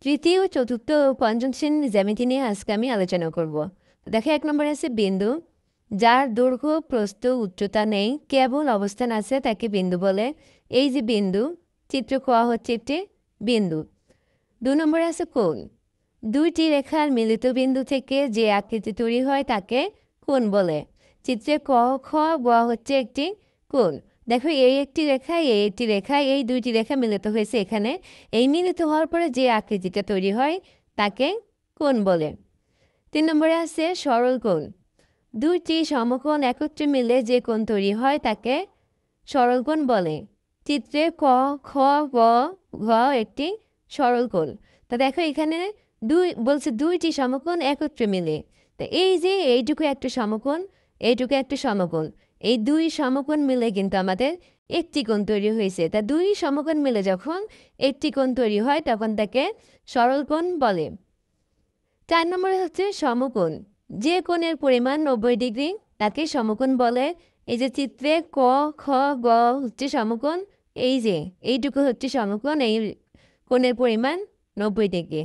তৃতীয়, চতুর্থ ও পঞ্চম শ্রেণীর জ্যামিতি নিয়ে আজকে আমি আলোচনা করব। দেখো, 1 নম্বরে আছে বিন্দু। যার দৈর্ঘ্য, প্রস্থ, উচ্চতা নেই, কেবল অবস্থান আছে, তাকে বিন্দু বলে। এই যে বিন্দু, চিত্র ক হচ্ছে একটি বিন্দু। 2 নম্বরে আছে কোণ। দুইটি রেখার মিলিত বিন্দু থেকে যে আকৃতি তৈরি হয় তাকে কোণ বলে। চিত্রে ক, খ, গ হচ্ছে একটি কোণ। দেখো, এই একটি রেখা, এই একটি রেখা, এই দুইটি রেখা মিলিত হয়েছে এখানে। এই মিলিত হওয়ার পরে যে আকৃতিটা তৈরি হয় তাকে কোণ বলে। 3 নম্বরে আছে সরল কোণ। দুইটি সমকোণ একত্রে মিলে যে কোণ তৈরি হয় তাকে সরল কোণ বলে। চিত্রে ক, খ, গ, ঘ একটি সরল কোণ। তা দেখো, এখানে বলছে দুইটি সমকোণ একত্রে মিলে। তা এই যে এইটুকু একটা সমকোণ, এইটুকু একটা সমকোণ, এই দুই সমকোণ মিলে কিন্তু আমাদের একটি কোণ তৈরি হয়েছে। তা দুই সমকোণ মিলে যখন একটি কোণ তৈরি হয় তখন তাকে সরল কোণ বলে। 4 নম্বরে হচ্ছে সমকোণ। যে কোণের পরিমাণ 90 ডিগ্রি তাকে সমকোণ বলে। এই যে চিত্রে ক, খ, গ হচ্ছে সমকোণ। এই যে এইটুকু হচ্ছে সমকোণ, এই কোণের পরিমাণ 90 ডিগ্রি।